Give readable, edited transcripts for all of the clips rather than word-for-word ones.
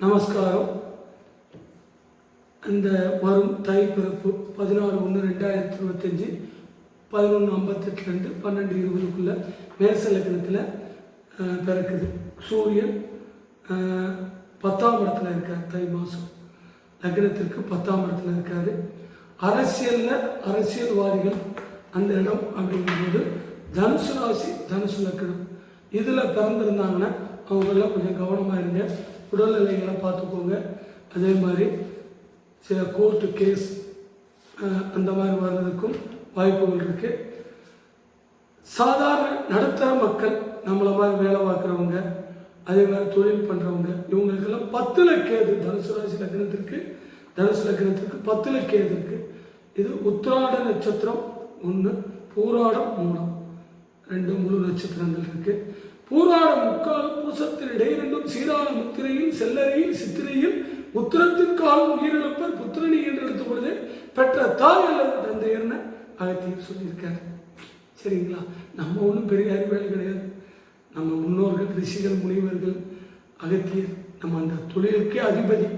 நமஸ்காரம். இந்த வரும் தை பிறப்பு 16/1/2025 11:58 12:20 மேச லக்னத்தில் பிறக்குது. சூரியன் 10ஆம் இடத்துல இருக்கார். தை மாதம் லக்னத்திற்கு 10ஆம் இடத்துல இருக்காரு. அரசியல்வாதிகள் அந்த இடம் அப்படிங்கும்போது தனுசு ராசி, தனுசு லக்னம் இதில் பிறந்திருந்தாங்கன்னா அவங்கெல்லாம் கொஞ்சம் கவனமாக இருங்க. உடல்நிலைகளை பார்த்துக்கோங்க. அதே மாதிரி சில கோர்ட்டு கேஸ் அந்த மாதிரி வர்றதுக்கும் வாய்ப்புகள் இருக்குது. சாதாரண நடுத்தர மக்கள், நம்மளை மாதிரி வேலை பார்க்குறவங்க, அதே மாதிரி தொழில் பண்ணுறவங்க, இவங்களுக்கெல்லாம் 10ல் கேது. தனுசு ராசி லக்னத்திற்கு, தனுசு லக்னத்திற்கு 10ல் கேது இருக்குது. இது உத்திராட நட்சத்திரம் 1, பூராடம் 3, 2 முழு நட்சத்திரங்கள் இருக்குது. பூராடம் முக்காலம், பூசத்தின் இடையிரண்டும், சீரான முத்திரையில், செல்லறையில், சித்திரையில், உத்திரத்தின் காலம் உயிரிழப்பர் புத்திரணி என்று எடுத்த பொழுது பெற்ற தாய் அல்லது தந்தையர்னு அகத்தியர் சொல்லியிருக்காரு. சரிங்களா? நம்ம ஒன்றும் பெரிய அறிவாளி கிடையாது. நம்ம முன்னோர்கள், ரிஷிகள், முனிவர்கள், அகத்தியர் நம்ம அந்த தொழிலுக்கே அதிபதி.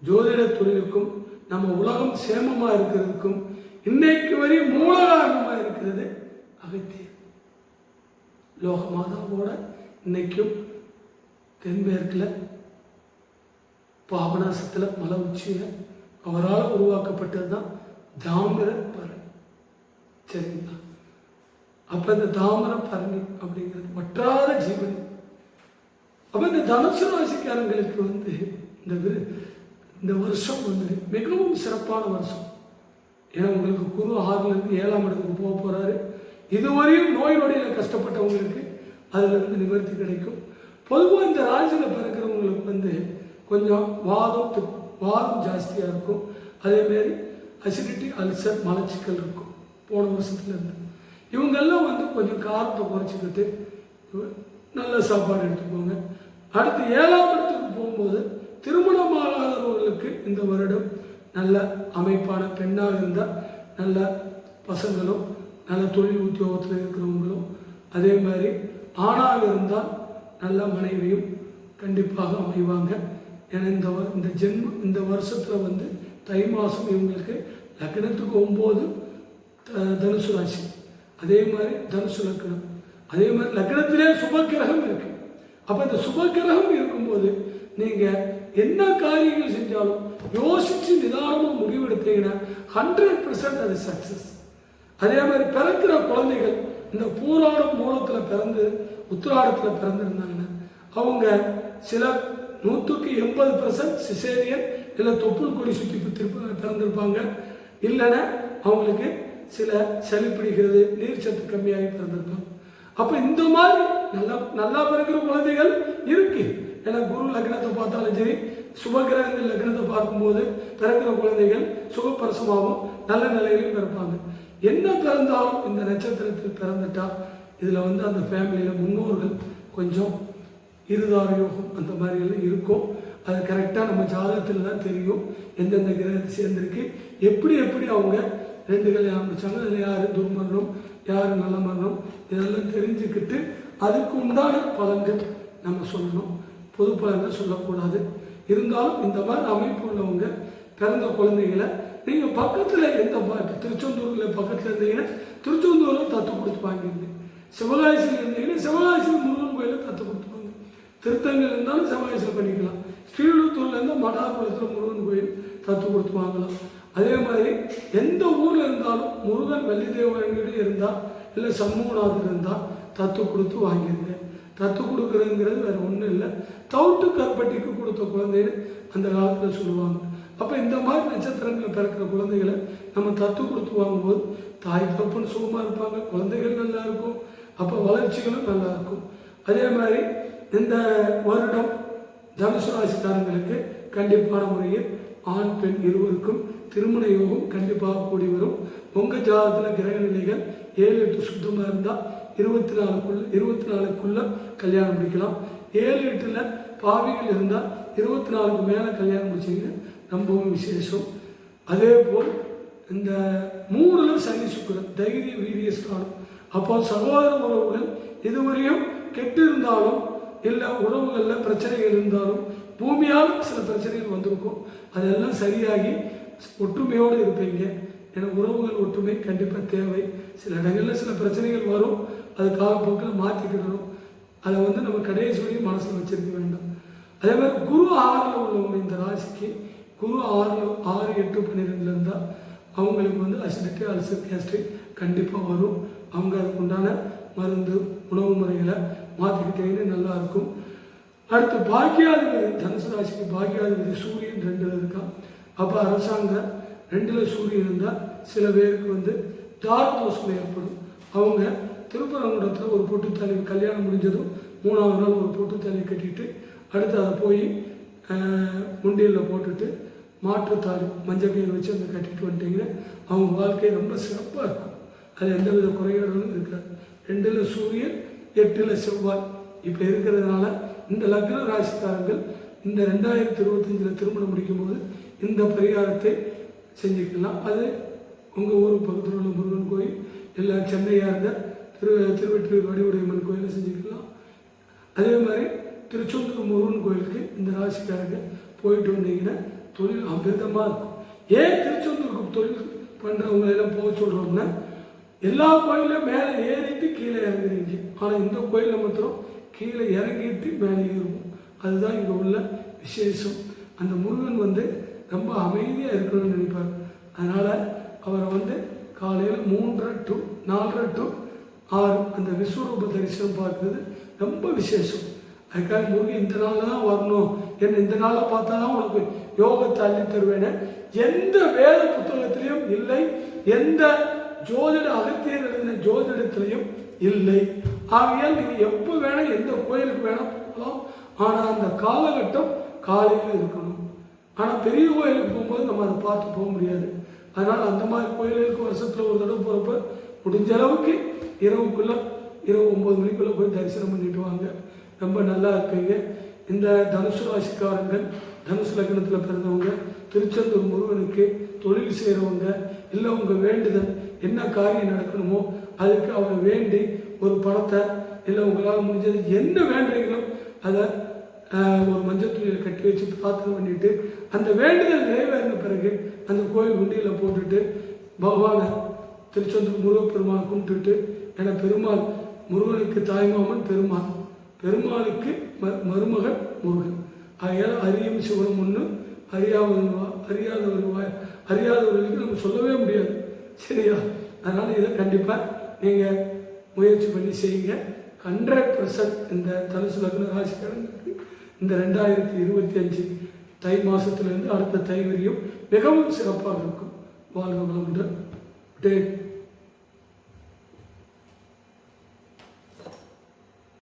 ஜோதிட தொழிலுக்கும் நம்ம உலகம் சேமமாக இருக்கிறதுக்கும் இன்னைக்கு வரை மூல காரணமாக இருக்கிறது அகத்தியர். லோக மாதாவோட இன்னைக்கும் தென்மேற்கில் பாபநாசத்தில் மலை உச்சியில் அவரால் உருவாக்கப்பட்டது தான் தாமிர பரணி. சரிங்களா? அப்போ இந்த தாமிர பரணி அப்படிங்கிறது வற்றாத ஜீவனி. அப்போ இந்த தனுசு ராசிக்காரங்களுக்கு இந்த வருஷம் மிகவும் சிறப்பான வருஷம். ஏன்னா உங்களுக்கு குரு 6லேருந்து 7ஆம் இடத்துக்கு போக போகிறாரு. இதுவரையும் நோய் நொடியில் கஷ்டப்பட்டவங்களுக்கு அதிலிருந்து நிவர்த்தி கிடைக்கும். பொதுவாக இந்த ராசியில் பிறக்கிறவங்களுக்கு கொஞ்சம் வாதம் ஜாஸ்தியாக இருக்கும். அதேமாரி அசிடிட்டி, அல்சர், மலச்சிக்கல் இருக்கும் போன வருஷத்துலேருந்து. இவங்கெல்லாம் கொஞ்சம் காரத்தை குறைச்சிக்கிட்டு நல்ல சாப்பாடு எடுத்துக்கோங்க. அடுத்து 7ஆம் இடத்துக்கு போகும்போது திருமணமாகாதவர்களுக்கு இந்த வருடம் நல்ல அமைப்பான பெண்ணாக இருந்தால் நல்ல பசங்களும், நல்ல தொழில் உத்தியோகத்தில் இருக்கிறவங்களும், அதே மாதிரி ஆணாக இருந்தால் நல்ல மனைவியும் கண்டிப்பாக அமைவாங்க. ஏன்னா இந்த வருஷத்தில் தை மாதம் இவங்களுக்கு லக்னத்துக்கு 9 தனுசு ராசி, அதே மாதிரி தனுசு லக்னம், அதே மாதிரி லக்னத்திலே சுபக்கிரகம் இருக்கு. அப்போ இந்த சுபக்கிரகம் இருக்கும்போது நீங்கள் என்ன காரியங்கள் செஞ்சாலும் யோசித்து நிதானமாக முடிவெடுத்தீங்கன்னா 100% அது சக்ஸஸ். அதே மாதிரி பிறக்கிற குழந்தைகள் இந்த பூராடம் மூலத்தில் பிறந்து உத்திராடத்தில் பிறந்திருந்தாங்கன்னா அவங்க சில 100% சிசேரியன் இல்லை தொப்புள் கொடி சுற்றி பிறந்திருப்பாங்க. இல்லைன்னா அவங்களுக்கு சில சளி பிடிக்கிறது, நீர் சத்து கம்மியாகி பிறந்திருப்பாங்க. அப்போ இந்த மாதிரி நல்லா பிறக்கிற குழந்தைகள் இருக்கு. ஏன்னா குரு லக்னத்தை பார்த்தாலும் சரி, சுபகிரகங்கள் லக்னத்தை பார்க்கும்போது பிறக்கிற குழந்தைகள் சுகப்பிரசமாகவும் நல்ல நிலையிலையும் பிறப்பாங்க. என்ன பிறந்தாலும் இந்த நட்சத்திரத்தில் பிறந்துட்டா இதில் அந்த ஃபேமிலியில் முன்னோர்கள் கொஞ்சம் இருதார யோகம் அந்த மாதிரியெல்லாம் இருக்கும். அது கரெக்டாக நம்ம ஜாதகத்தில் தான் தெரியும் எந்தெந்த கிரகத்தை சேர்ந்திருக்கு, எப்படி அவங்க 2 கல்யாணம் முடிச்சாங்க, அதில் யார் துர்மரணம், யார் நல்ல மரணம், இதெல்லாம் தெரிஞ்சுக்கிட்டு அதுக்கு உண்டான பலன்கள் நம்ம சொல்லணும். பொது பலன்கள் சொல்லக்கூடாது. இருந்தாலும் இந்த மாதிரி அமைப்பு உள்ளவங்க பிறந்த குழந்தைகளை நீங்கள் பக்கத்தில் திருச்செந்தூரில் பக்கத்தில் இருந்தீங்கன்னா திருச்செந்தூரில் தத்து கொடுத்து வாங்கிடுங்க. சிவகாசியில் இருந்தீங்கன்னா சிவகாசியில் முருகன் கோயிலில் தத்து கொடுத்துவாங்க. திருத்தங்கள் இருந்தாலும் சிவகாசியில் பண்ணிக்கலாம். ஸ்ரீவிழுத்தூரில் இருந்தால் மடாபுரத்தில் முருகன் கோயில் தத்து கொடுத்து வாங்கலாம். அதே மாதிரி எந்த ஊரில் இருந்தாலும் முருகன் வள்ளிதேவன் இருந்தால் இல்லை சண்முகநாதர் இருந்தால் தத்து கொடுத்து வாங்கிடுங்க. தத்து கொடுக்குறதுங்கிறது வேறு ஒன்றும் இல்லை. தவிட்டு கற்பட்டிக்கு கொடுத்த குழந்தைன்னு அந்த காலத்தில் சொல்லுவாங்க. அப்போ இந்த மாதிரி நட்சத்திரங்களில் பிறக்கிற குழந்தைகளை நம்ம தத்து கொடுத்து வாங்கும்போது தாய் தப்புன்னு சுகமாக இருப்பாங்க, குழந்தைகள் நல்லா இருக்கும், அப்போ வளர்ச்சிகளும் நல்லா இருக்கும். அதே மாதிரி இந்த வருடம் தனுசு ராசிக்காரங்களுக்கு கண்டிப்பான முறையில் ஆண் பெண் இருவருக்கும் திருமண யோகம் கண்டிப்பாக கூடி வரும். உங்கள் ஜாதகத்தில் கிரக நிலைகள் 7-8 சுத்தமாக இருந்தால் 24க்குள்ள கல்யாணம் முடிக்கலாம். 7-8 பாவிகள் இருந்தால் 24க்கு மேலே கல்யாணம் முடிச்சிங்கன்னா ரொம்பவும் விசேஷம். அதே போல் இந்த 3ல் சனி சுக்கிரன் தைரிய வீரிய ஸ்தானம். அப்போ சகோதர உறவுகள் இதுவரையும் கெட்டு இருந்தாலும் இல்லை உறவுகளில் பிரச்சனைகள் இருந்தாலும் பூமியால் சில பிரச்சனைகள் வந்திருக்கும். அதெல்லாம் சரியாகி ஒற்றுமையோடு இருப்பீங்க. ஏன்னா உறவுகள் ஒற்றுமை கண்டிப்பாக தேவை. சில இடங்களில் சில பிரச்சனைகள் வரும், அது காலப்போக்கில் மாற்றிக்கிடணும். அதை நம்ம கடைசி வரையும் மனசில் வச்சிருக்க வேண்டாம். அதே மாதிரி குரு 6ல் உள்ளவங்க, இந்த ராசிக்கு குரு 6, 8, 12 இருந்தால் அவங்களுக்கு அசிடிட்டி, அல்சர், கேஸ்ட்ரிக் கண்டிப்பாக வரும். அவங்க அதுக்கு உண்டான மருந்து, உணவு முறைகளை மாற்றிக்கிட்டீங்கன்னு நல்லா இருக்கும். அடுத்து பாக்கியாதிபதி, தனுசு ராசிக்கு பாக்கியாதிபதி சூரியன் 2ல் இருக்கான். அப்போ அரசாங்கம் 2ல் சூரியன் இருந்தால் சில பேருக்கு தார தோஷம் ஏற்படும். அவங்க திருப்பரங்குன்றத்தில் ஒரு பொட்டுத்தாலி, கல்யாணம் முடிஞ்சதும் 3ஆவது நாள் ஒரு பொட்டுத்தாலி கட்டிட்டு அடுத்து அதை போய் முண்டியில் போட்டுட்டு மாற்றுத்தாலி மஞ்சள் கயிறு வச்சு அந்த கட்டிட்டு வந்துட்டீங்கன்னா அவங்க வாழ்க்கை ரொம்ப சிறப்பாக இருக்கும். அது எந்தவித குறைகளும் இருக்காது. 2ல் சூரியன், 8ல் செவ்வாய் இப்போ இருக்கிறதுனால இந்த லக்ன ராசிக்காரங்கள் இந்த 2025 திருமணம் முடிக்கும்போது இந்த பரிகாரத்தை செஞ்சுக்கலாம். அது உங்கள் ஊர் பக்கத்தில் உள்ள முருகன் கோயில், இல்லை சென்னையாக இருந்த திருவெற்றியூர் வடிவுடையம்மன் கோயிலில் செஞ்சுக்கலாம். அதே மாதிரி திருச்செந்தூர் முருகன் கோயிலுக்கு இந்த ராசிக்காரங்க போயிட்டு வந்தீங்கன்னா தொழில் அமிர்தமாக இருக்கும். ஏன் திருச்செந்தூருக்கு தொழில் பண்ணுறவங்களெல்லாம் போக சொல்கிறோம்னா, எல்லா கோயிலும் மேலே ஏறிட்டு கீழே இறங்குறீங்க. ஆனால் இந்த கோயிலில் மாத்திரம் கீழே இறங்கிட்டு மேலே ஏறுவோம். அதுதான் இங்கே உள்ள விசேஷம். அந்த முருகன் ரொம்ப அமைதியாக இருக்கணும்னு நினைப்பார். அதனால் அவரை காலையில் 3:30 to 4:30 to 6 அந்த விஸ்வரூப தரிசனம் பார்க்குறது ரொம்ப விசேஷம். அதுக்காக முருகன் இந்த நாளில் தான் வரணும், என்ன இந்த நாளில் பார்த்தா தான் உனக்கு யோகத்தை அள்ளி தருவேன்னு எந்த வேத புத்தகத்திலையும் இல்லை, எந்த ஜோதிட அகத்தியர் எழுதின ஜோதிடத்திலையும் இல்லை. ஆகையால் நீங்கள் எப்போ வேணால் எந்த கோயிலுக்கு வேணால் போகலாம். ஆனால் அந்த காலகட்டம் காலையில் இருக்கணும். ஆனால் பெரிய கோயிலுக்கு போகும்போது நம்ம அதை பார்த்து போக முடியாது. அதனால் அந்த மாதிரி கோயிலுக்கு வருஷத்தில் ஒரு தடவை போகிறப்ப முடிஞ்ச அளவுக்கு இரவு 9 மணிக்குள்ளே போய் தரிசனம் பண்ணிட்டு வாங்க. ரொம்ப நல்லா இருப்பீங்க. இந்த தனுசு ராசிக்காரங்கள், தனுசு லக்னத்தில் பிறந்தவங்க, திருச்செந்தூர் முருகனுக்கு தொழில் செய்கிறவங்க, இல்லை உங்கள் வேண்டுதல் என்ன காரியம் நடக்கணுமோ அதுக்கு அவரை வேண்டி ஒரு பணத்தை, இல்லை உங்களால் முடிஞ்சது என்ன வேண்டுறீங்களோ அதை ஒரு மஞ்சள் துணியில் கட்டி வச்சு பிரார்த்தனை பண்ணிட்டு அந்த வேண்டுதல் நிறைவேறின பிறகு அந்த கோயில் உண்டியில் போட்டுட்டு பகவானை திருச்செந்தூர் முருகப்பெருமானை கும்பிட்டுட்டு, ஏன்னா பெருமாள் முருகனுக்கு தாய்மாமன் பெருமாள், பெருமாளுக்கு மருமகன் முருகன். ஆகையால் அறியும் சிவனும் ஒன்று, அறியாதவர்களுக்கு நம்ம சொல்லவே முடியாது. சரியா? அதனால் இதை கண்டிப்பாக நீங்கள் முயற்சி பண்ணி செய்யுங்க. 100% இந்த தனுசு லக்ன ராசிக்காரங்களுக்கு இந்த 2025 தை மாதத்துலேருந்து அடுத்த தை வரையும் மிகவும் சிறப்பாக இருக்கும். வாழ்க வளமுடன்.